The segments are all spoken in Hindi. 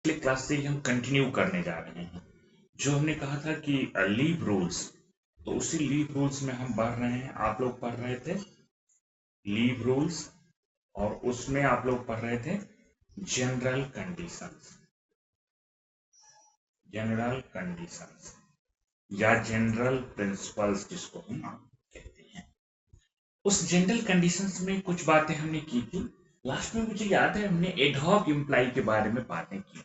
पिछले क्लास से ही हम कंटिन्यू करने जा रहे हैं। जो हमने कहा था कि लीव रूल्स, तो उसी लीव रूल्स में हम पढ़ रहे हैं। आप लोग पढ़ रहे थे लीव रूल्स और उसमें आप लोग पढ़ रहे थे जनरल कंडीशंस। जनरल कंडीशंस या जनरल प्रिंसिपल्स जिसको हम कहते हैं। उस जनरल कंडीशंस में कुछ बातें हमने की थी। लास्ट में मुझे याद है हमने एडहॉक एम्प्लॉय के बारे में बातें की थी।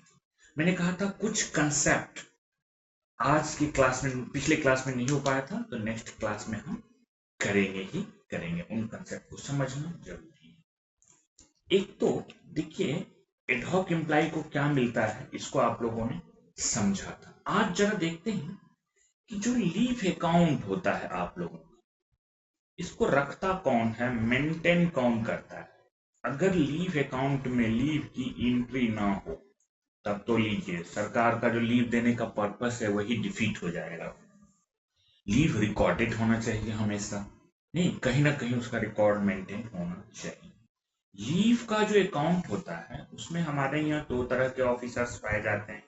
मैंने कहा था कुछ कंसेप्ट आज की क्लास में, पिछले क्लास में नहीं हो पाया था, तो नेक्स्ट क्लास में हम करेंगे ही करेंगे। उन कंसेप्ट को समझना जरूरी है। एक तो देखिए एडहॉक एम्प्लॉय को क्या मिलता है, इसको आप लोगों ने समझा था। आज जरा देखते हैं कि जो लीव अकाउंट होता है आप लोगों का, इसको रखता कौन है, मेंटेन कौन करता है। अगर लीव अकाउंट में लीव की एंट्री ना हो तब तो लीजिए सरकार का जो लीव देने का पर्पस है वही डिफीट हो जाएगा। लीव रिकॉर्डेड होना चाहिए हमेशा, नहीं कहीं ना कहीं उसका रिकॉर्ड मेंटेन होना चाहिए। लीव का जो अकाउंट होता है उसमें हमारे यहाँ दो तरह के ऑफिसर्स पाए जाते हैं,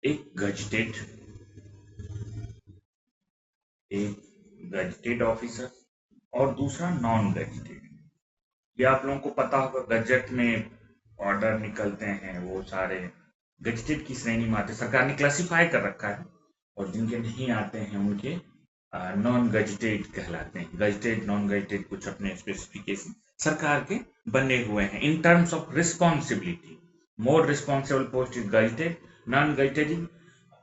एक गजटेड, एक गजटेड ऑफिसर और दूसरा नॉन गजटेड। ये आप लोगों को पता होगा, गजट में ऑर्डर निकलते हैं वो सारे गजटेड की श्रेणी में आते हैं। सरकार ने क्लासिफाई कर रखा है और जिनके नहीं आते हैं उनके नॉन गजटेड कहलाते हैं। गजटेड नॉन गजटेड कुछ अपने स्पेसिफिकेशन सरकार के बने हुए हैं। In terms of responsibility, more responsible post is gazetted, non gazetted is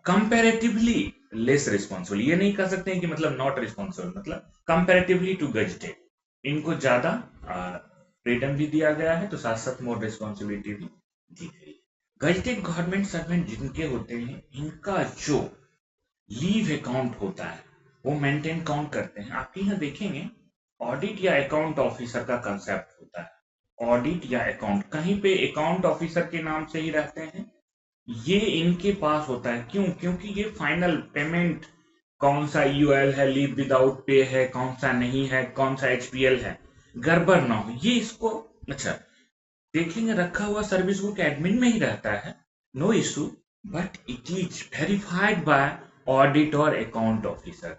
comparatively less responsible. ये नहीं कह सकते हैं कि मतलब नॉट रिस्पॉन्सिबल, मतलब कंपेरेटिवली टू गजटेड इनको ज्यादा फ्रीडम भी दिया गया है, तो साथ साथ मोर रिस्पॉन्सिबिलिटी भी दी गई है। गजटेड गवर्नमेंट सर्वेंट जिनके होते हैं, इनका जो लीव अकाउंट होता है वो मेंटेन कौन करते हैं। आप यहाँ देखेंगे ऑडिट या अकाउंट ऑफिसर का कंसेप्ट होता है। ऑडिट या अकाउंट, कहीं पे अकाउंट ऑफिसर के नाम से ही रहते हैं, ये इनके पास होता है। क्यों? क्योंकि ये फाइनल पेमेंट कौन सा यूएल है, लीव विदाउट पे है, कौन सा नहीं है, कौन सा एचपीएल है, गड़बड़ ना हो ये इसको। अच्छा देखेंगे रखा हुआ सर्विस बुक एडमिन में ही रहता है, no issue, but it is verified by audit और अकाउंट ऑफिसर।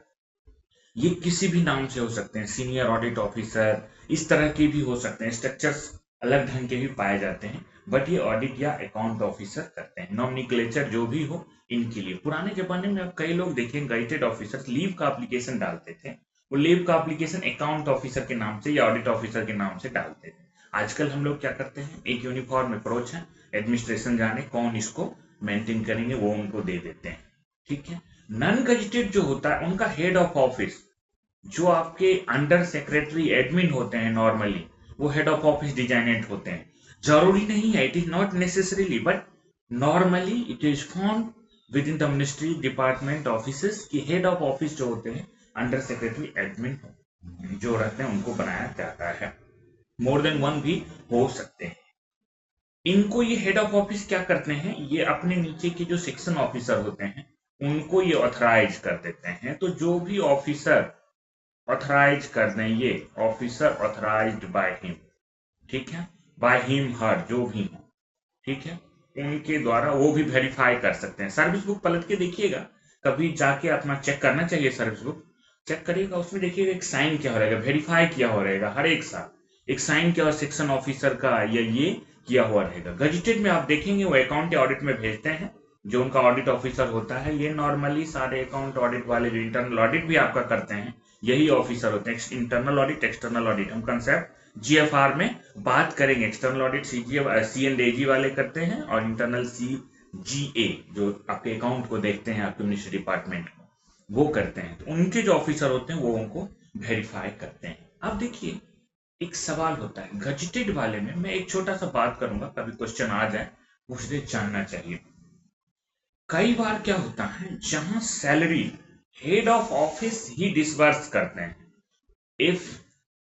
ये किसी भी नाम से हो सकते हैं, सीनियर ऑडिट ऑफिसर, इस तरह के भी हो सकते हैं, स्ट्रक्चर्स अलग ढंग के भी पाए जाते हैं, बट ये ऑडिट या अकाउंट ऑफिसर करते हैं। नॉमिनिक्लेचर जो भी हो इनके लिए। पुराने जमाने में अब कई लोग देखें गजेटेड ऑफिसर्स लीव का एप्लीकेशन डालते थे, वो लीव का एप्लीकेशन अकाउंट ऑफिसर के नाम से या ऑडिट ऑफिसर के नाम से डालते थे। आजकल हम लोग क्या करते हैं, एक यूनिफॉर्म अप्रोच है, एडमिनिस्ट्रेशन जाने कौन इसको मेंटेन करेंगे वो उनको दे देते हैं। ठीक है। नॉन गजेटेड जो होता है उनका हेड ऑफ ऑफिस, जो आपके अंडर सेक्रेटरी एडमिन होते हैं, नॉर्मली वो हेड ऑफ ऑफिस डिजाइनेट होते हैं। जरूरी नहीं है, it is not necessarily, but normally it is found with in the ministry department offices की हेड ऑफ ऑफिस जो होते हैं अंडर सेक्रेटरी एडमिन जो रहते हैं उनको बनाया जाता है। मोर देन वन भी हो सकते हैं। इनको ये हेड ऑफ ऑफिस क्या करते हैं, ये अपने नीचे के जो सेक्शन ऑफिसर होते हैं उनको ये ऑथराइज कर देते हैं। तो जो भी ऑफिसर ऑथराइज कर दें, ये ऑफिसर ऑथराइज्ड बाय हिम, ठीक है, बाय हिम हर जो भी हो, ठीक है, उनके द्वारा वो भी वेरीफाई कर सकते हैं। सर्विस बुक पलट के देखिएगा, कभी जाके अपना चेक करना चाहिए, सर्विस बुक चेक करिएगा, उसमें देखिएगा एक साइन क्या हो रहेगा, वेरीफाई किया हो रहेगा हर एक साल एक साइन क्या, सेक्शन ऑफिसर का या ये किया हुआ रहेगा। गजेटेड में आप देखेंगे वो अकाउंट या ऑडिट में भेजते हैं, जो उनका ऑडिट ऑफिसर होता है। ये नॉर्मली सारे अकाउंट ऑडिट वाले जो इंटरनल ऑडिट भी आपका करते हैं यही ऑफिसर होते हैं। इंटरनल ऑडिट एक्सटर्नल ऑडिट हम कंसेप्ट जीएफआर में बात करेंगे। एक्सटर्नल ऑडिट सी&एजी वाले करते हैं और इंटरनल सीजीए जो आपके अकाउंट को देखते हैं, आपके मिनिस्ट्री डिपार्टमेंट को, वो करते हैं। तो उनके जो ऑफिसर होते हैं वो उनको वेरीफाई करते हैं। अब देखिए एक सवाल होता है गजेटेड वाले में, मैं एक छोटा सा बात करूंगा, कभी क्वेश्चन आ जाए मुझे जानना चाहिए। कई बार क्या होता है जहां salary head of office he disburse करते हैं, इफ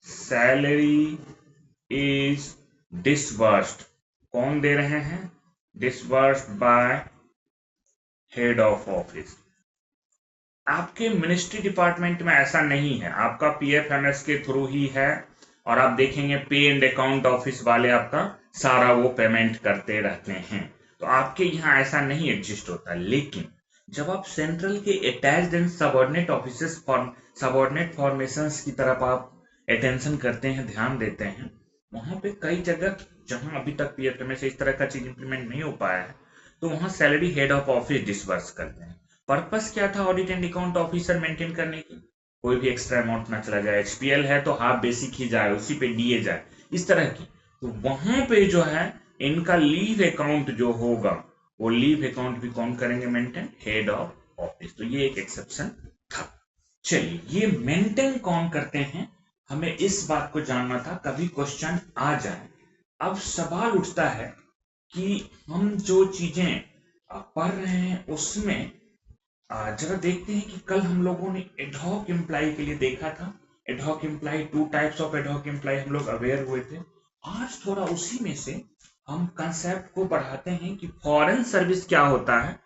सैलरी इज डिसबर्स्ड, कौन दे रहे हैं, disbursed bye head of office. आपके मिनिस्ट्री डिपार्टमेंट में ऐसा नहीं है, आपका पीएफएमएस के थ्रू ही है, और आप देखेंगे पे एंड अकाउंट ऑफिस वाले आपका सारा वो पेमेंट करते रहते हैं। तो आपके यहाँ ऐसा नहीं एग्जिस्ट होता। लेकिन जब आप सेंट्रल के attached and subordinate offices subordinate formations की तरफ आप अटेंशन करते हैं, ध्यान देते हैं, वहां पे कई जगह जहां अभी तक पीएफएमएस से इस तरह का चीज इंप्लीमेंट नहीं हो पाया है, तो वहां salary head of office disburse करते हैं। पर्पस क्या था audit and account officer maintain करने की? कोई भी एक्स्ट्रा अमाउंट ना चला जाए, एचपीएल है तो हाफ बेसिक ही जाए, उसी पे डीए जाए, इस तरह की। तो वहां पे जो है इनका लीव अकाउंट जो होगा, वो लीव अकाउंट भी कौन करेंगे मेंटेन? Head of office. तो ये एक एक्सेप्शन था। चलिए, ये मेंटेन कौन करते हैं, हमें इस बात को जानना था, कभी क्वेश्चन आ जाए। अब सवाल उठता है कि हम जो चीजें पढ़ रहे हैं उसमें जरा देखते हैं कि कल हम लोगों ने एडहॉक एम्प्लॉय के लिए देखा था। Ad hoc employ, 2 types of ad hoc employ हम लोग अवेयर हुए थे। आज थोड़ा उसी में से हम कंसेप्ट को बढ़ाते हैं कि फॉरेन सर्विस क्या होता है।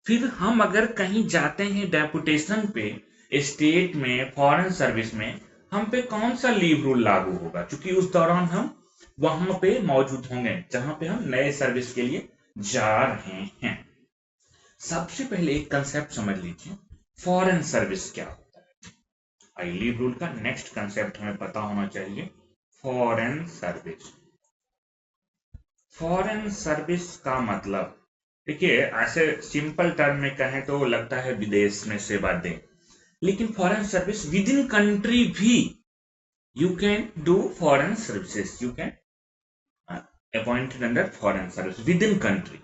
फिर हम अगर कहीं जाते हैं डेपुटेशन पे, स्टेट में, फॉरेन सर्विस में, हम पे कौन सा लीव रूल लागू होगा, क्योंकि उस दौरान हम वहां पे मौजूद होंगे जहां पे हम नए सर्विस के लिए जा रहे हैं। सबसे पहले एक कंसेप्ट समझ लीजिए, फॉरेन सर्विस क्या होता है। आई लीव रूल का नेक्स्ट कंसेप्ट हमें पता होना चाहिए, फॉरेन सर्विस। फॉरेन सर्विस का मतलब, देखिए ऐसे सिंपल टर्म में कहें तो लगता है विदेश में सेवा दें, लेकिन foreign service within country भी you can do foreign services, you can appointed under foreign service within country.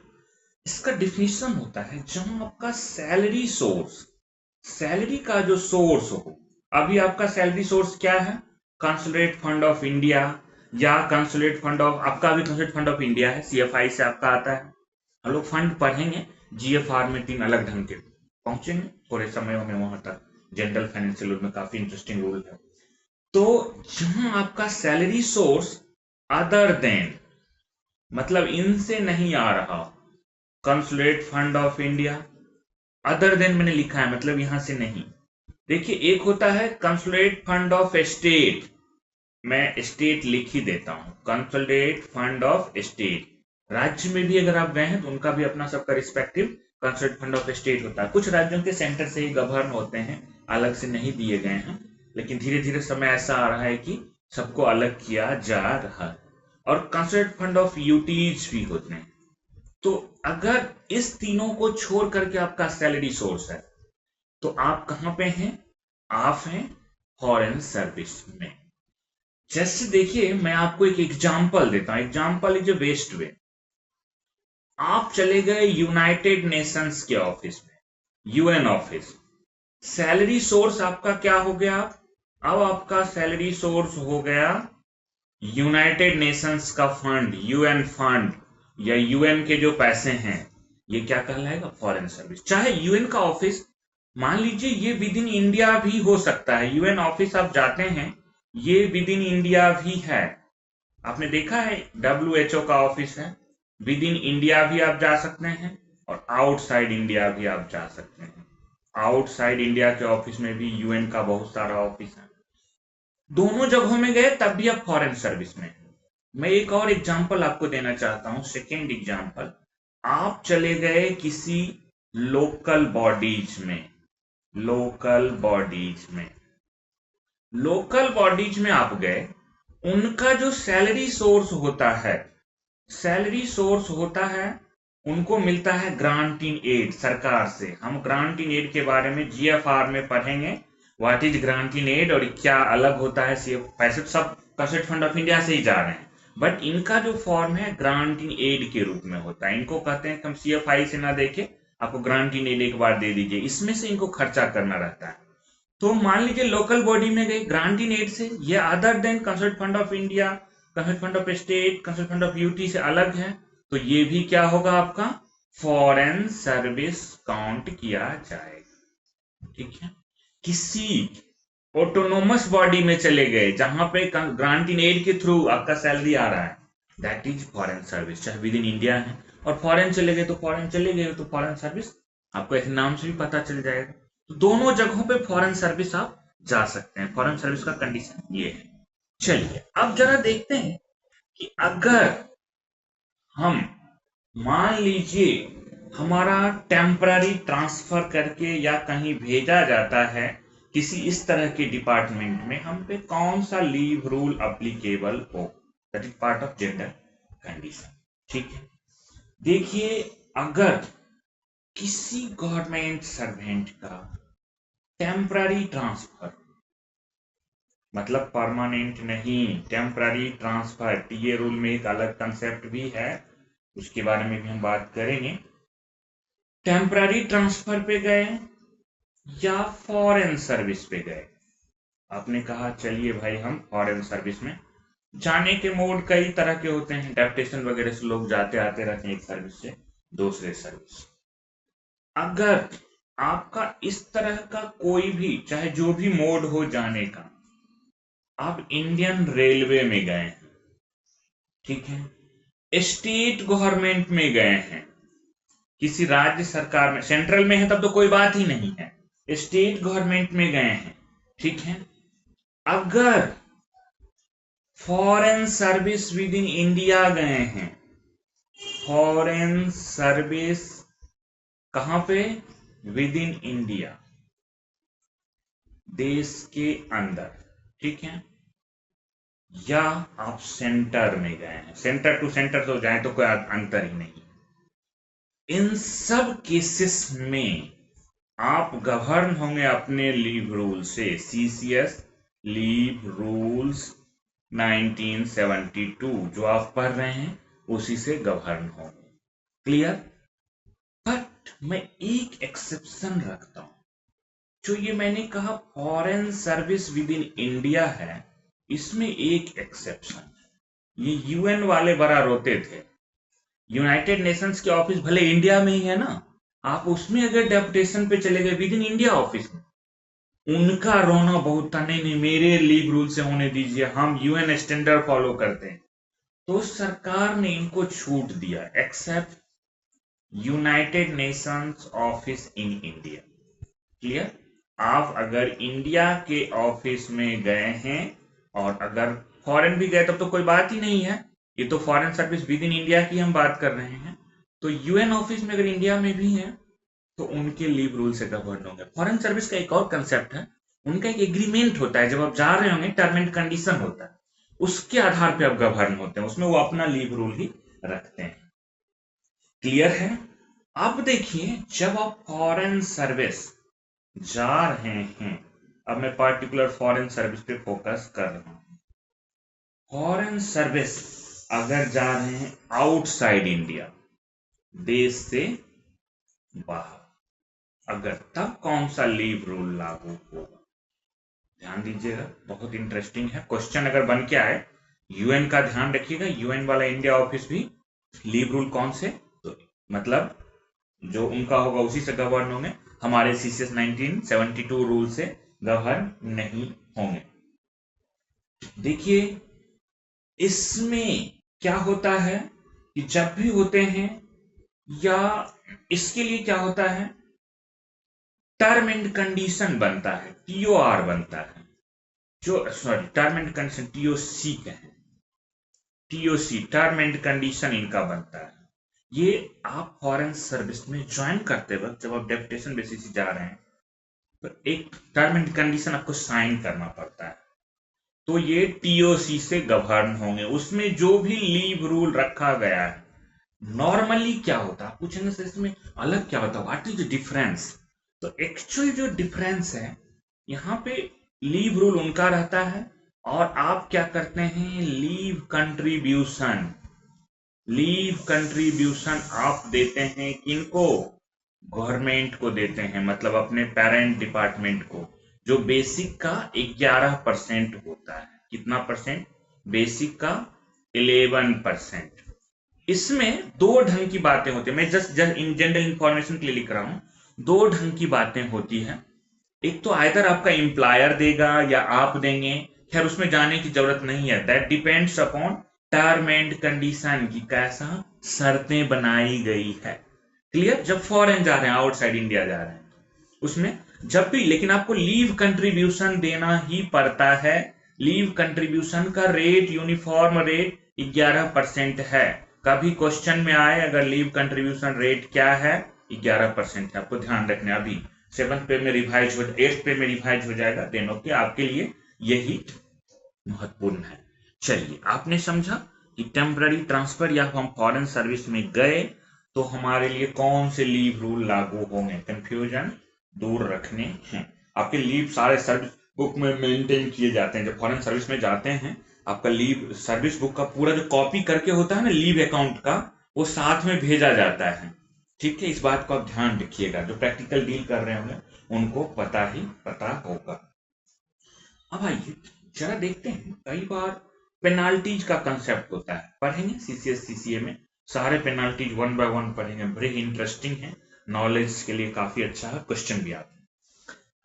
इसका डिफिनेशन होता है जहां आपका सैलरी सोर्स, सैलरी का जो सोर्स हो, अभी आपका सैलरी सोर्स क्या है? कंसुलेट फंड ऑफ इंडिया, या कंसुलेट फंड ऑफ, आपका भी कंसुलेट फंड ऑफ इंडिया है, सीएफआई से आपका आता है। हम लोग फंड पढ़ेंगे, जीएफआर में 3 अलग ढंग के पहुंचेंगे थोड़े समय में वहां तक। जनरल फाइनेंशियल रूल में काफी इंटरेस्टिंग रूल है। तो जहां आपका सैलरी सोर्स अदर देन, मतलब इनसे नहीं आ रहा, consulate fund of India, other than मैंने लिखा है मतलब यहां से नहीं। देखिए, एक होता है कंसुलेट फंड ऑफ स्टेट, मैं स्टेट लिख ही देता हूं, कंसुलेट फंड ऑफ स्टेट। राज्य में भी अगर आप गए हैं तो उनका भी अपना सबका respective consulate fund of state होता है। कुछ राज्यों के सेंटर से ही गवर्न होते हैं, अलग से नहीं दिए गए हैं, लेकिन धीरे धीरे समय ऐसा आ रहा है कि सबको अलग किया जा रहा है। और कंसुलेट फंड ऑफ यूटीज भी होते हैं। तो अगर इस तीनों को छोड़ करके आपका सैलरी सोर्स है, तो आप कहां पे हैं? आप हैं फॉरेन सर्विस में। जैसे देखिए, मैं आपको एक एग्जांपल देता हूं, example is a best way. आप चले गए यूनाइटेड नेशंस के ऑफिस में, यूएन ऑफिस, सैलरी सोर्स आपका क्या हो गया? अब आपका सैलरी सोर्स हो गया यूनाइटेड नेशंस का फंड, यूएन फंड, या यूएन के जो पैसे हैं, ये क्या कहलाएगा? Foreign service. चाहे यूएन का ऑफिस, मान लीजिए ये विद इन इंडिया भी हो सकता है, यूएन ऑफिस आप जाते हैं, ये विद इन इंडिया भी है। आपने देखा है डब्ल्यूएचओ का ऑफिस है, विद इन इंडिया भी आप जा सकते हैं और आउटसाइड इंडिया भी आप जा सकते हैं। आउटसाइड इंडिया के ऑफिस में भी यूएन का बहुत सारा ऑफिस है। दोनों जगहों में गए तब भी आप फॉरेन सर्विस में। मैं एक और एग्जांपल आपको देना चाहता हूं, सेकेंड एग्जांपल। आप चले गए किसी लोकल बॉडीज में, लोकल बॉडीज में, लोकल बॉडीज में आप गए, उनका जो सैलरी सोर्स होता है, सैलरी सोर्स होता है, उनको मिलता है ग्रांट इन एड सरकार से। हम ग्रांट इन एड के बारे में जीएफआर में पढ़ेंगे, what is grant in aid और क्या अलग होता है। पैसे तो सब कंसल्ट फंड ऑफ इंडिया से ही जा रहे हैं, बट इनका जो फॉर्म है ग्रांट इन एड के रूप में होता है। इनको कहते हैं कि हम सीएफआई से ना देके आपको ग्रांट इन एड एक बार दे दीजिए, इसमें से इनको खर्चा करना रहता है। तो मान लीजिए लोकल बॉडी में गए ग्रांट इन एड से, ये other than consult fund of India, consult fund of state, consult fund of UT से अलग है, तो ये भी क्या होगा? आपका फॉरेन सर्विस काउंट किया जाएगा। ठीक है। किसी ऑटोनोमस बॉडी में चले गए जहां पे ग्रांट इन एड के थ्रू आपका सैलरी आ रहा है, दैट इज फॉरेन सर्विस, चाहे विद इन इंडिया है। और फॉरेन चले गए तो फॉरेन चले गए तो फॉरेन सर्विस, आपको ऐसे नाम से भी पता चल जाएगा। तो दोनों जगहों पे फॉरेन सर्विस आप जा सकते हैं। फॉरेन सर्विस का कंडीशन ये है। चलिए अब जरा देखते हैं कि अगर हम मान लीजिए हमारा टेम्पररी ट्रांसफर करके या कहीं भेजा जाता है किसी इस तरह के डिपार्टमेंट में, हम पे कौन सा लीव रूल अप्लीकेबल हो, that is part of gender condition. ठीक है, देखिए अगर किसी गवर्नमेंट सर्वेंट का टेम्पररी ट्रांसफर, मतलब परमानेंट नहीं, टेम्पररी ट्रांसफर, टीए रूल में एक अलग कंसेप्ट भी है, उसके बारे में भी हम बात करेंगे। टेम्पररी ट्रांसफर पे गए या फॉरेन सर्विस पे गए, आपने कहा चलिए भाई हम फॉरेन सर्विस में, जाने के मोड कई तरह के होते हैं, डेप्यूटेशन वगैरह से लोग जाते आते रहते हैं एक सर्विस से दूसरे सर्विस। अगर आपका इस तरह का कोई भी, चाहे जो भी मोड हो जाने का, आप इंडियन रेलवे में गए हैं, ठीक है, स्टेट गवर्नमेंट में गए हैं, किसी राज्य सरकार में, सेंट्रल में है तब तो कोई बात ही नहीं है, स्टेट गवर्नमेंट में गए हैं, ठीक है, अगर foreign service with in India गए हैं, फॉरेन सर्विस कहां पे, विद इन इंडिया, देश के अंदर, ठीक है, या आप सेंटर में गए हैं, सेंटर टू सेंटर तो जाए तो कोई अंतर ही नहीं। इन सब केसेस में आप गवर्न होंगे अपने लीव रूल से, सीसीएस लीव रूल्स 1972 जो आप पढ़ रहे हैं उसी से गवर्न होंगे। क्लियर? बट मैं एक एक्सेप्शन रखता हूं, जो ये मैंने कहा foreign service with in India है, इसमें एक एक्सेप्शन है। ये यूएन वाले बड़ा रोते थे, यूनाइटेड नेशंस के ऑफिस भले इंडिया में ही है ना, आप उसमें अगर डेपुटेशन पे चले गए विद इन इंडिया ऑफिस में, उनका रोना बहुत था, नहीं नहीं मेरे लीव रूल से होने दीजिए, हम यूएन स्टैंडर्ड फॉलो करते हैं। तो सरकार ने इनको छूट दिया, except United Nations office in India. Clear? आप अगर इंडिया के ऑफिस में गए हैं और अगर फॉरेन भी गए तब तो कोई बात ही नहीं है, ये तो foreign service with in India की हम बात कर रहे हैं। तो यूएन ऑफिस में अगर इंडिया में भी है तो उनके लीव रूल से गवर्न होंगे। फॉरेन सर्विस का एक और कंसेप्ट है, उनका एक एग्रीमेंट होता है, जब आप जा रहे होंगे टर्म एंड कंडीशन होता है, उसके आधार पे आप गवर्न होते हैं, उसमें वो अपना लीव रूल ही रखते हैं। क्लियर है? अब देखिए जब आप फॉरेन सर्विस जा रहे हैं, अब मैं पार्टिकुलर फॉरेन सर्विस पे फोकस कर रहा हूं, फॉरेन सर्विस अगर जा रहे हैं आउटसाइड इंडिया, देश से बाहर, अगर तब कौन सा लीव रूल लागू होगा? ध्यान दीजिएगा, बहुत इंटरेस्टिंग है क्वेश्चन। अगर बन के आए यूएन का ध्यान रखिएगा, यूएन वाला इंडिया ऑफिस भी लीव रूल कौन से, तो मतलब जो उनका होगा उसी से गवर्न होंगे, हमारे सीसीएस 1972 रूल से गवर्न नहीं होंगे। देखिए इसमें क्या होता है कि जब भी होते हैं, या इसके लिए क्या होता है, टर्म एंड कंडीशन बनता है, टीओआर बनता है, जो sorry term and condition TOC कहें, टीओसी टर्म एंड कंडीशन इनका बनता है। ये आप फॉरेन सर्विस में ज्वाइन करते वक्त जब आप डेपुटेशन बेसिस जा रहे हैं तो एक टर्म एंड कंडीशन आपको साइन करना पड़ता है, तो ये टीओसी से गवर्न होंगे, उसमें जो भी लीव रूल रखा गया है। नॉर्मली क्या होता है पूछेंगे सर इसमें अलग क्या होता है, व्हाट इज द डिफरेंस? तो एक्चुअल जो डिफरेंस है, यहाँ पे लीव रूल उनका रहता है और आप क्या करते हैं, लीव कंट्रीब्यूशन, लीव कंट्रीब्यूशन आप देते हैं किनको, गवर्नमेंट को देते हैं, मतलब अपने पेरेंट डिपार्टमेंट को, जो बेसिक का 11% होता है। कितना परसेंट? बेसिक का 11%। इसमें दो ढंग की बातें होती है, मैं जस्ट इन जनरल इंफॉर्मेशन के लिए लिख रहा हूं, दो ढंग की बातें होती है। एक तो आइदर आपका एम्प्लॉयर देगा या आप देंगे, खैर उसमें जाने की जरूरत नहीं है, that depends upon term and condition की कैसा शर्तें बनाई गई है। क्लियर? जब फॉरेन जा रहे हैं, आउटसाइड इंडिया जा रहे हैं, उसमें जब भी, लेकिन आपको लीव कंट्रीब्यूशन देना ही पड़ता है। लीव कंट्रीब्यूशन का रेट यूनिफॉर्म रेट 11% है। कभी क्वेश्चन में आए अगर लीव कंट्रीब्यूशन रेट क्या है, 11% है, आपको ध्यान रखना। अभी 7th पे में रिवाइज हो, 8th पे में रिवाइज हो जाएगा, देन ओके, आपके लिए यही महत्वपूर्ण है। चलिए, आपने समझा कि टेम्पररी ट्रांसफर या हम फॉरेन सर्विस में गए तो हमारे लिए कौन से लीव रूल लागू होंगे, कंफ्यूजन दूर रखने हैं। आपके लीव सारे सर्विस बुक में मेंटेन किए जाते हैं। जब फॉरेन सर्विस में जाते हैं, आपका लीव सर्विस बुक का पूरा जो कॉपी करके होता है ना लीव अकाउंट का, वो साथ में भेजा जाता है। ठीक है, इस बात को आप ध्यान रखिएगा। जो प्रैक्टिकल डील कर रहे होंगे उनको पता होगा। अब आइए जरा देखते हैं, कई बार पेनाल्टीज का कंसेप्ट होता है, पढ़ेंगे सीसीएस सीसीए में सारे पेनाल्टीज 1 बाय 1 पढ़ेंगे। बड़े इंटरेस्टिंग है, नॉलेज के लिए काफी अच्छा है, क्वेश्चन भी आते हैं।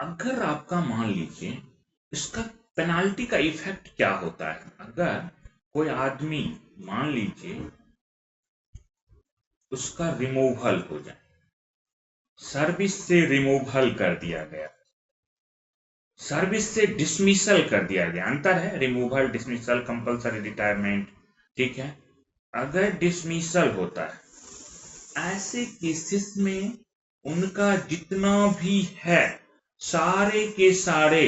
अगर आपका मान लीजिए इसका पेनाल्टी का इफेक्ट क्या होता है, अगर कोई आदमी मान लीजिए उसका रिमूवल हो जाए, सर्विस से रिमूवल कर दिया गया, सर्विस से डिसमिसल कर दिया गया, अंतर है रिमूवल डिसमिसल कंपलसरी रिटायरमेंट। ठीक है, अगर डिसमिसल होता है, ऐसे केसेस में उनका जितना भी है सारे के सारे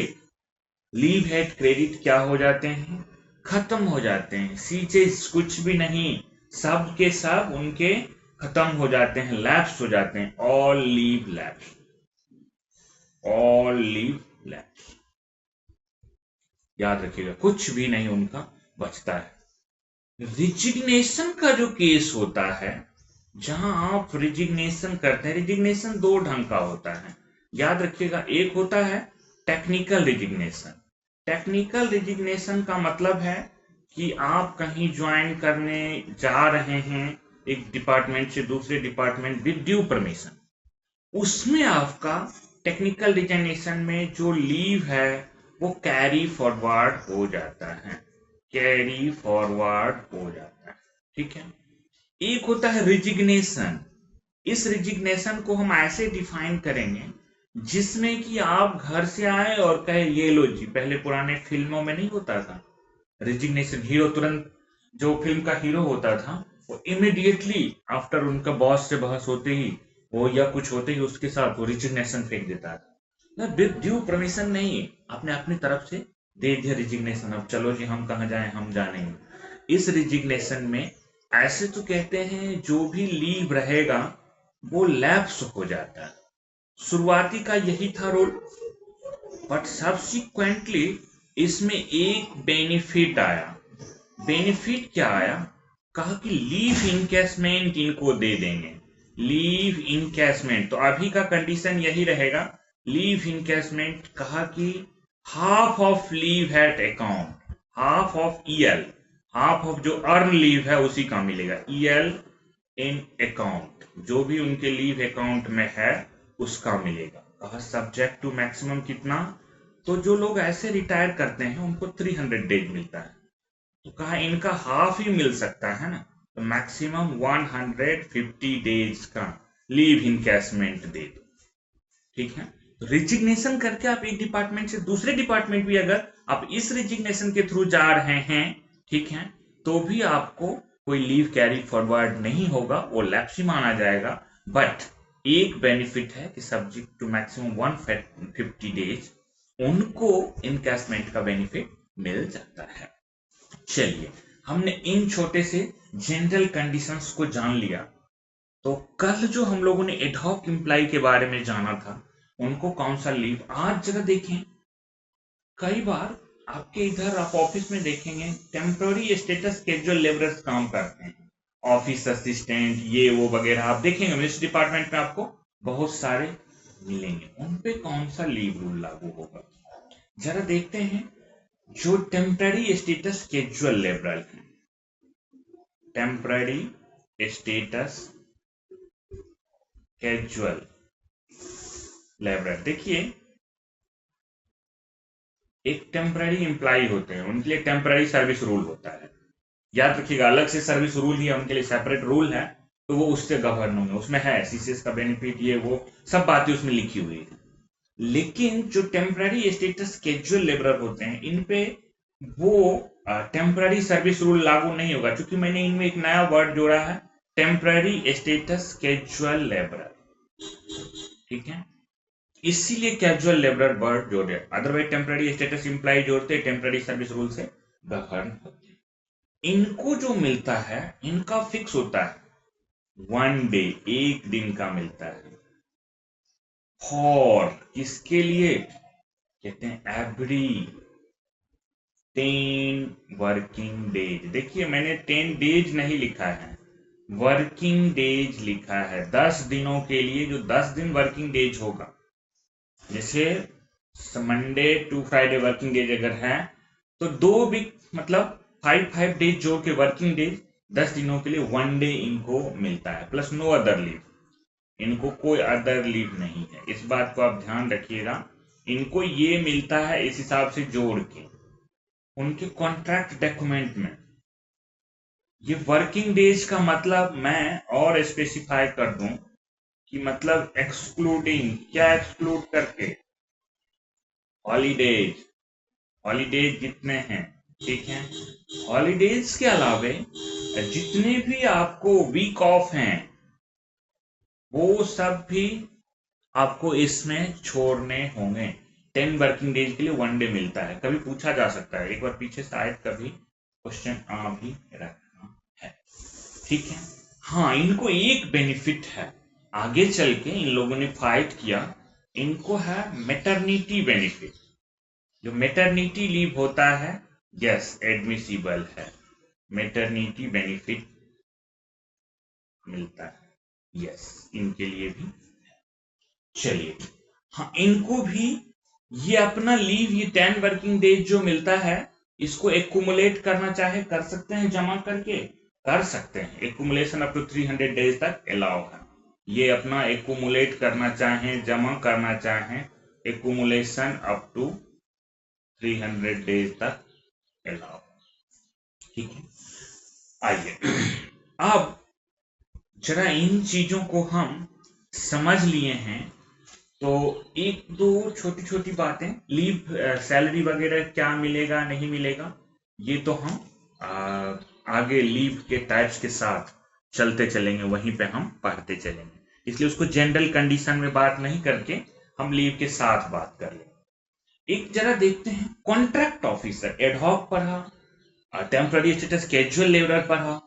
लीव एट क्रेडिट क्या हो जाते हैं, खत्म हो जाते हैं। सीचे कुछ भी नहीं, सब के सब उनके खत्म हो जाते हैं, लैप्स हो जाते हैं। All leave lapse, all leave lapse, याद रखिएगा, कुछ भी नहीं उनका बचता है। रिजिग्नेशन का जो केस होता है, जहां आप रिजिग्नेशन करते हैं, रिजिग्नेशन दो ढंग का होता है, याद रखिएगा। एक होता है टेक्निकल रिजिग्नेशन। टेक्निकल रिजिग्नेशन का मतलब है कि आप कहीं ज्वाइन करने जा रहे हैं एक डिपार्टमेंट से दूसरे डिपार्टमेंट विद ड्यू परमिशन, उसमें आपका टेक्निकल रिजिग्नेशन में जो लीव है वो कैरी फॉरवर्ड हो जाता है, कैरी फॉरवर्ड हो जाता है। ठीक है, एक होता है रिजिग्नेशन। इस रिजिग्नेशन को हम ऐसे डिफाइन करेंगे जिसमें कि आप घर से आए और कहे ये लो जी, पहले पुराने फिल्मों में नहीं होता था रिजिग्नेशन, हीरो तुरंत, जो फिल्म का हीरो होता था वो इमिडिएटली आफ्टर उनका बॉस से बहस होते ही वो या कुछ होते ही उसके साथ वो रिजिग्नेशन फेंक देता था ना, विद ड्यू परमिशन नहीं, आपने अपनी तरफ से दे दिया रिजिग्नेशन, अब चलो जी हम कहाँ जाएं, हम जानेंगे। इस रिजिग्नेशन में ऐसे तो कहते हैं जो भी लीव रहेगा वो लैप्स हो जाता है। शुरुआती का यही था रोल, बट सब्सिक्वेंटली इसमें एक बेनिफिट आया। बेनिफिट क्या आया, कहा कि लीव इनकैशमेंट इनको दे देंगे, लीव इनकैशमेंट। तो अभी का कंडीशन यही रहेगा, लीव इनकैशमेंट, कहा कि half of leave at account, half of EL, half of जो अर्न लीव है उसी का मिलेगा, ईएल इन अकाउंट, जो भी उनके लीव अकाउंट में है उसका मिलेगा। कहा सब्जेक्ट टू मैक्सिमम कितना, तो जो लोग ऐसे रिटायर करते हैं उनको 300 डेज मिलता है, तो कहा इनका हाफ ही मिल सकता है ना, तो मैक्सिमम 150 डेज का लीव इनकैशमेंट दे दो। ठीक है, रिजिग्नेशन करके आप एक डिपार्टमेंट से दूसरे डिपार्टमेंट भी अगर आप इस रिजिग्नेशन के थ्रू जा रहे हैं, ठीक है, तो भी आपको कोई लीव कैरी फॉरवर्ड नहीं होगा, वो लैप्स ही माना जाएगा। बट एक बेनिफिट है कि सब्जेक्ट टू मैक्सिमम 150 डेज उनको इनकैशमेंट का बेनिफिट मिल जाता है। चलिए, हमने इन छोटे से जनरल कंडीशंस को जान लिया, तो कल जो हम लोगों ने एडहॉक एम्प्लॉय के बारे में जाना था, उनको कौन सा लीव, आज जरा देखें। कई बार आपके इधर आप ऑफिस में देखेंगे टेम्पररी स्टेटस कैजुअल लेबरर्स काम करते हैं, ऑफिस असिस्टेंट ये वो वगैरह, आप देखेंगे मिनिस्ट्री डिपार्टमेंट में आपको बहुत सारे मिलेंगे। उन पे कौन सा लीव रूल लागू होगा, जरा देखते हैं। जो टेम्पररी स्टेटस कैजुअल लेबरर है, टेम्पररी स्टेटस कैजुअल लेबरर, देखिए एक टेम्पररी एम्प्लॉय होते हैं, उनके लिए टेम्पररी सर्विस रूल होता है, याद रखिएगा, अलग से सर्विस रूल ही है उनके लिए, सेपरेट रूल है, तो वो उससे गवर्न होंगे, उसमें है सीसीएस का बेनिफिट, ये वो सब बातें उसमें लिखी हुई है। लेकिन जो टेम्पररी स्टेटस कैजुअल लेबरर होते हैं, इन पे वो टेम्पररी सर्विस रूल लागू नहीं होगा, क्योंकि मैंने इनमें एक नया वर्ड जोड़ा है, टेम्पररी स्टेटस कैजुअल लेबरर। ठीक है, इसीलिए कैजुअल लेबरर वर्ड जोड़े, अदरवाइज टेम्पररी स्टेटस इंप्लाई जोड़ते टेम्पररी सर्विस रूल से गवर्न होते। इनको जो मिलता है इनका फिक्स होता है, 1 डे, एक दिन का मिलता है। फॉर किसके लिए, कहते हैं एवरी 10 वर्किंग डेज। देखिए मैंने 10 डेज नहीं लिखा है, वर्किंग डेज लिखा है। 10 दिनों के लिए, जो 10 दिन वर्किंग डेज होगा, जैसे Monday to Friday working days अगर है, तो 2 वीक मतलब 5 डेज जोड़ के वर्किंग डेज, 10 दिनों के लिए 1 डे इनको मिलता है, प्लस नो अदर लीव। इनको कोई अदर लीव नहीं है, इस बात को आप ध्यान रखिएगा। इनको ये मिलता है इस हिसाब से जोड़ के उनके कॉन्ट्रैक्ट डॉक्यूमेंट में। ये वर्किंग डेज का मतलब मैं और स्पेसिफाई कर दूं कि मतलब एक्सक्लूडिंग, क्या एक्सक्लूड करके, हॉलीडेज। हॉलीडेज जितने हैं, ठीक है, हॉलीडेज के अलावे जितने भी आपको वीक ऑफ हैं वो सब भी आपको इसमें छोड़ने होंगे। 10 वर्किंग डेज के लिए 1 डे मिलता है। कभी पूछा जा सकता है, एक बार पीछे शायद कभी क्वेश्चन आ भी रखा है। ठीक है, हाँ इनको एक बेनिफिट है, आगे चल के इन लोगों ने फाइट किया, इनको है मेटर्निटी बेनिफिट। जो मेटर्निटी लीव होता है, यस एडमिसिबल है, मेटर्निटी बेनिफिट मिलता है, यस इनके लिए भी। चलिए, हाँ इनको भी ये अपना लीव, ये 10 वर्किंग डेज जो मिलता है, इसको एक्यूमुलेट करना चाहे कर सकते हैं, जमा करके कर सकते हैं। एक्यूमुलेशन अप टू 300 डेज तक अलाउ है। ये अपना एक्यूमुलेट करना चाहें, जमा करना चाहें, एक्यूमुलेशन अप टू 300 डेज तक अलाउ। ठीक है, आइए अब जरा इन चीजों को हम समझ लिए हैं, तो एक दो छोटी छोटी बातें, लीव सैलरी वगैरह क्या मिलेगा नहीं मिलेगा, ये तो हम आगे लीव के टाइप्स के साथ चलते चलेंगे, वहीं पे हम पढ़ते चलेंगे, इसलिए उसको जनरल कंडीशन में बात नहीं करके हम लीव के साथ बात कर लेंगे। एक जरा देखते हैं, कॉन्ट्रैक्ट ऑफिसर एडहॉक पढ़ा, टेम्पररी स्टेटस कैजुअल लेबरर पढ़ा,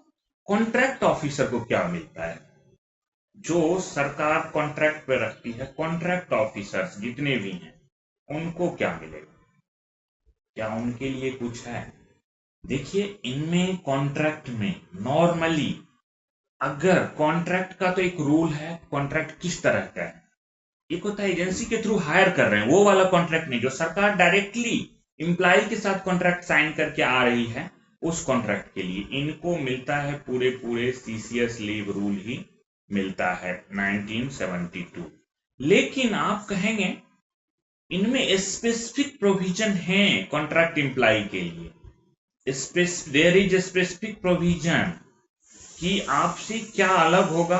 कॉन्ट्रैक्ट ऑफिसर को क्या मिलता है। जो सरकार कॉन्ट्रैक्ट पे रखती है, कॉन्ट्रैक्ट ऑफिसर्स जितने भी हैं उनको क्या मिलेगा, क्या उनके लिए कुछ है। देखिए इनमें कॉन्ट्रैक्ट में नॉर्मली, अगर कॉन्ट्रैक्ट का तो एक रूल है, कॉन्ट्रैक्ट किस तरह का है, एक होता है एजेंसी के थ्रू हायर कर रहे हैं वो वाला कॉन्ट्रैक्ट, नहीं जो सरकार डायरेक्टली इंप्लाई के साथ कॉन्ट्रैक्ट साइन करके आ रही है, उस कॉन्ट्रैक्ट के लिए इनको मिलता है पूरे पूरे सीसीएस लीव रूल ही मिलता है 1972। लेकिन आप कहेंगे इनमें स्पेसिफिक प्रोविजन है कॉन्ट्रैक्ट इंप्लाई के लिए, देयर इज स्पेसिफिक प्रोविजन कि आपसे क्या अलग होगा,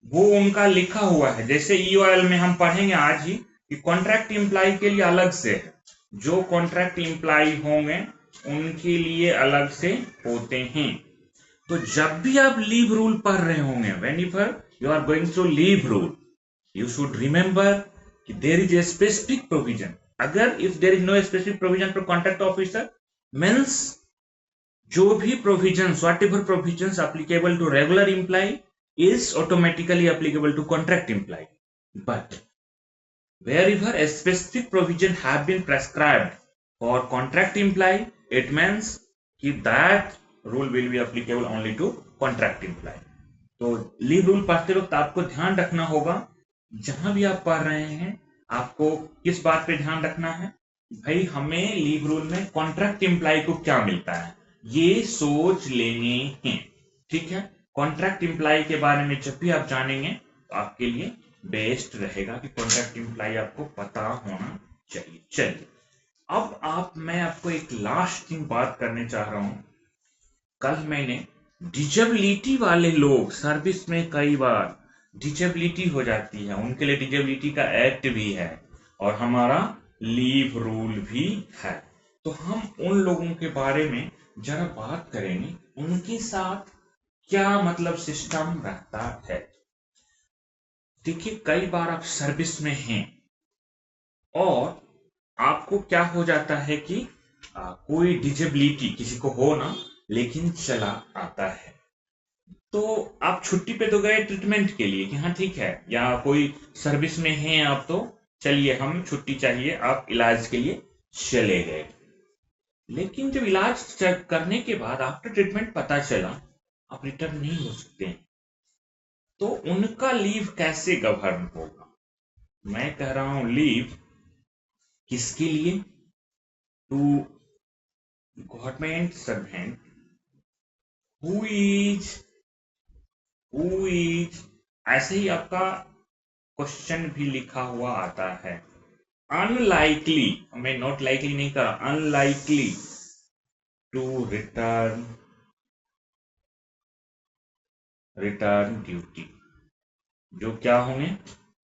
वो उनका लिखा हुआ है। जैसे ईओएल में हम पढ़ेंगे आज ही कि कॉन्ट्रैक्ट इंप्लाई के लिए अलग से है, जो कॉन्ट्रैक्ट इंप्लाई होंगे उनके लिए अलग से होते हैं। तो जब भी आप लीव रूल पढ़ रहे होंगे, whenever you are going through leave rule, you should remember कि there is a specific provision। अगर if there is no specific provision for contract officer means जो भी provisions, whatever provisions applicable to regular employee is automatically applicable to contract employee, but wherever a specific provision have been prescribed for contract employee, it means कि that rule will be applicable only to contract employee। तो लीव रूल पढ़ते वक्त आपको ध्यान रखना होगा, जहां भी आप पढ़ रहे हैं आपको किस बात पे ध्यान रखना है, भाई हमें लीव रूल में कॉन्ट्रैक्ट एम्प्लॉय को क्या मिलता है ये सोच लेने हैं। ठीक है, कॉन्ट्रैक्ट एम्प्लॉय के बारे में जब भी आप जानेंगे तो आपके लिए बेस्ट रहेगा कि कॉन्ट्रैक्ट एम्प्लॉय आपको पता होना चाहिए। चलिए अब मैं आपको एक लास्ट थिंग बात करने चाह रहा हूं। कल मैंने डिजेबिलिटी वाले लोग, सर्विस में कई बार डिजेबिलिटी हो जाती है, उनके लिए डिजेबिलिटी का एक्ट भी है और हमारा लीव रूल भी है। तो हम उन लोगों के बारे में जरा बात करेंगे, उनके साथ क्या मतलब सिस्टम रहता है। देखिए, कई बार आप सर्विस में हैं और आपको क्या हो जाता है कि कोई डिजेबिलिटी किसी को हो ना, लेकिन चला आता है, तो आप छुट्टी पे तो गए ट्रीटमेंट के लिए कि हाँ ठीक है, या कोई सर्विस में हैं आप, तो चलिए हम छुट्टी चाहिए, आप इलाज के लिए चले गए। लेकिन जब इलाज करने के बाद आफ्टर ट्रीटमेंट पता चला आप रिटर्न नहीं हो सकते हैं, तो उनका लीव कैसे गवर्न होगा। मैं कह रहा हूं लीव किसके लिए, to government servant who is ऐसे ही आपका क्वेश्चन भी लिखा हुआ आता है, अनलाइकली, मैं नॉट लाइकली नहीं कर रहा, अनलाइकली टू रिटर्न ड्यूटी। जो क्या होंगे,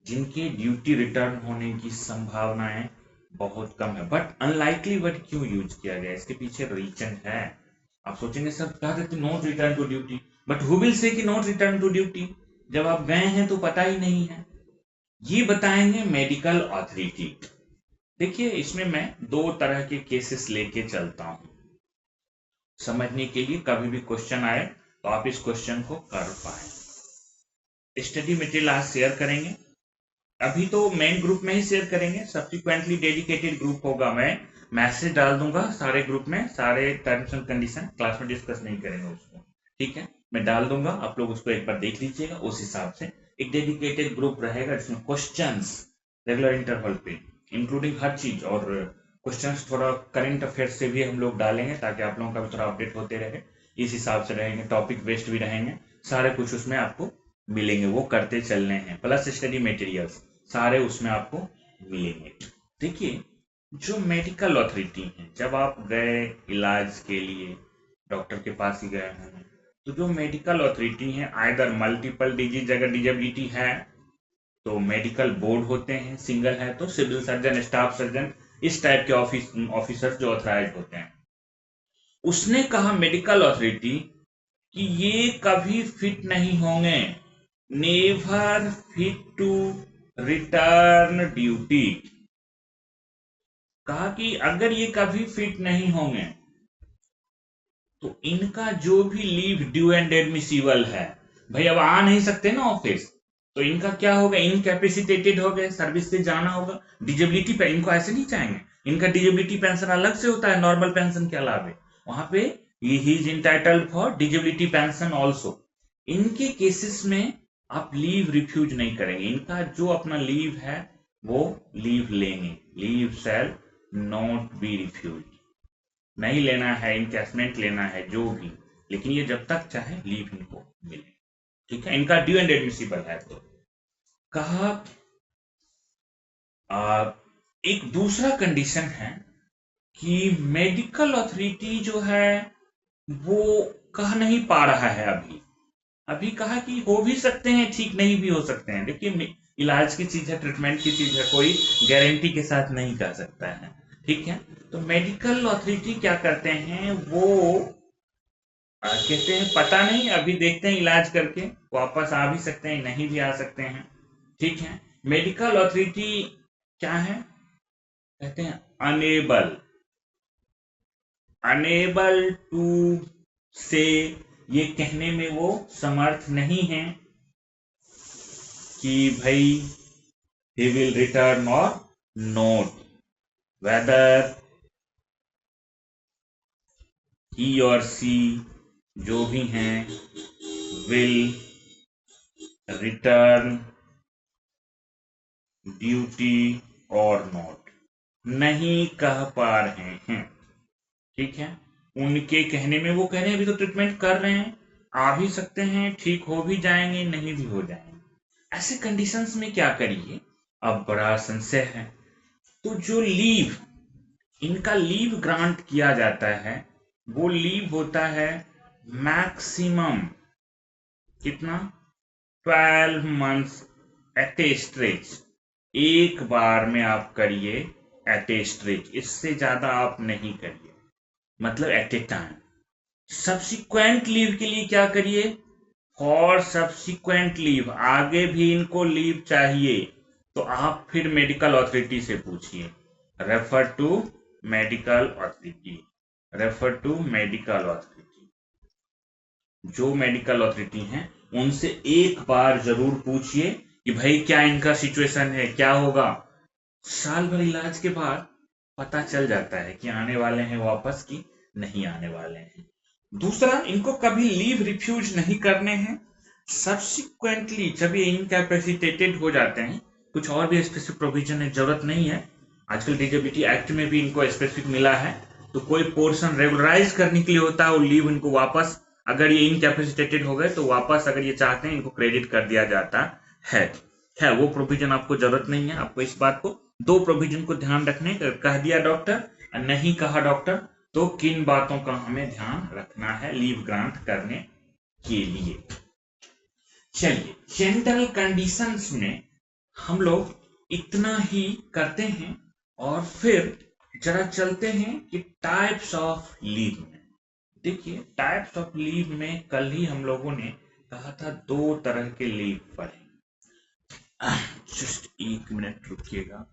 जिनके ड्यूटी रिटर्न होने की संभावनाएं बहुत कम है। बट अनलाइकली वर्ड क्यों यूज किया गया, इसके पीछे रीजन है। आप सोचेंगे सर क्या कहते not return to duty, but who will say कि नॉट रिटर्न टू ड्यूटी, जब आप गए हैं तो पता ही नहीं है। ये बताएंगे मेडिकल अथॉरिटी। देखिए, इसमें मैं दो तरह के केसेस लेके चलता हूं समझने के लिए, कभी भी क्वेश्चन आए तो आप इस क्वेश्चन को कर पाए। स्टडी मटेरियल आज शेयर करेंगे, अभी तो मेन ग्रुप में ही शेयर करेंगे, सब्सिक्वेंटली डेडिकेटेड ग्रुप होगा, मैं मैसेज डाल दूंगा सारे ग्रुप में, सारे टर्म्स एंड कंडीशन क्लास में डिस्कस नहीं करेंगे उसको, ठीक है, मैं डाल दूंगा, आप लोग उसको एक बार देख लीजिएगा। उस हिसाब से एक डेडिकेटेड ग्रुप रहेगा जिसमें क्वेश्चंस रेगुलर इंटरवल पे इंक्लूडिंग हर चीज, और क्वेश्चंस थोड़ा करंट अफेयर से भी हम लोग डालेंगे ताकि आप लोगों का भी थोड़ा अपडेट होते रहे। इस हिसाब से रहेंगे, टॉपिक बेस्ड भी रहेंगे, सारे कुछ उसमें आपको मिलेंगे, वो करते चलने हैं, प्लस स्टडी मटेरियल्स सारे उसमें आपको मिलेंगे। देखिए, जो मेडिकल अथॉरिटी है, जब आप गए इलाज के लिए डॉक्टर के पास ही गए हैं, तो जो मेडिकल अथॉरिटी है, आइदर मल्टीपल डिजीज अगर डिजेबिलिटी है तो मेडिकल बोर्ड होते हैं, सिंगल है तो सिविल सर्जन, स्टाफ सर्जन, इस टाइप के ऑफिसर जो ऑथराइज होते हैं। उसने कहा मेडिकल अथॉरिटी कि ये कभी फिट नहीं होंगे, never fit to return duty. कहा कि अगर ये कभी फिट नहीं होंगे तो इनका जो भी लीव ड्यू एंड एडमिसिबल है, भाई अब आ नहीं सकते ना ऑफिस, तो इनका क्या होगा, इनकैपेसिटेटेड हो गए, सर्विस से जाना होगा, डिजेबिलिटी पे इनको ऐसे नहीं चाहेंगे, इनका डिजेबिलिटी पेंशन अलग से होता है नॉर्मल पेंशन के अलावा, वहां पे he is entitled for disability pension also. इनके केसेस में आप लीव रिफ्यूज नहीं करेंगे, इनका जो अपना लीव है वो लीव लेंगे, leave shall not be refuse, नहीं लेना है, इनकैशमेंट लेना है जो भी, लेकिन ये जब तक चाहे लीव इनको मिले, ठीक है, इनका ड्यू एंड एडमिसिबल है। तो कहा एक दूसरा कंडीशन है कि मेडिकल अथॉरिटी जो है वो कह नहीं पा रहा है, अभी अभी कहा कि हो भी सकते हैं, ठीक नहीं भी हो सकते हैं। देखिए, इलाज की चीज है, ट्रीटमेंट की चीज है, कोई गारंटी के साथ नहीं कर सकता है, ठीक है। तो मेडिकल अथॉरिटी क्या करते हैं, वो कहते हैं पता नहीं, अभी देखते हैं इलाज करके, वापस आ भी सकते हैं, नहीं भी आ सकते हैं, ठीक है। मेडिकल अथॉरिटी क्या है, कहते हैं अनेबल, अनेबल टू से, ये कहने में वो समर्थ नहीं है कि भाई he will return or not, whether he or she जो भी हैं will return ड्यूटी और नॉट, नहीं कह पा रहे हैं, ठीक है। उनके कहने में वो कह रहे हैं अभी तो ट्रीटमेंट कर रहे हैं, आ भी सकते हैं, ठीक हो भी जाएंगे, नहीं भी हो जाएंगे, ऐसे कंडीशंस में क्या करिए, अब बड़ा संशय है। तो जो लीव, इनका लीव ग्रांट किया जाता है, वो लीव होता है मैक्सिमम कितना, 12 मंथ्स एट ए स्ट्रेच, एक बार में आप करिए एट ए स्ट्रेच, इससे ज्यादा आप नहीं करिए, मतलब at a time. Subsequent leave के लिए क्या करिए, फॉर सब्सिक्वेंट लीव, आगे भी इनको लीव चाहिए तो आप फिर मेडिकल अथॉरिटी से पूछिए, refer to medical authority, refer to medical authority. जो मेडिकल अथॉरिटी हैं उनसे एक बार जरूर पूछिए कि भाई क्या इनका सिचुएशन है, क्या होगा। साल भर इलाज के बाद पता चल जाता है कि आने वाले हैं वापस कि नहीं आने वाले हैं। दूसरा, इनको कभी लीव रिफ्यूज नहीं करने हैं। सब्सिक्वेंटली जब ये इनकैपेसिटेटेड हो जाते हैं, कुछ और भी स्पेसिफिक प्रोविजन है, जरूरत नहीं है, आजकल डिजेबिलिटी एक्ट में भी इनको स्पेसिफिक मिला है, तो कोई पोर्शन रेगुलराइज करने के लिए होता है, वो लीव इनको वापस, अगर ये इनकैपेसिटेटेड हो गए तो वापस अगर ये चाहते हैं इनको क्रेडिट कर दिया जाता है। वो प्रोविजन आपको जरूरत नहीं है, आपको इस बात को, दो प्रोविजन को ध्यान रखने, कह दिया डॉक्टर, नहीं कहा डॉक्टर, तो किन बातों का हमें ध्यान रखना है लीव ग्रांट करने के लिए। चलिए, जनरल कंडीशंस में हम लोग इतना ही करते हैं और फिर जरा चलते हैं कि टाइप्स ऑफ लीव में। देखिए, टाइप्स ऑफ लीव में कल ही हम लोगों ने कहा था 2 तरह के लीव पढ़े। Just 1 minute रुकिएगा।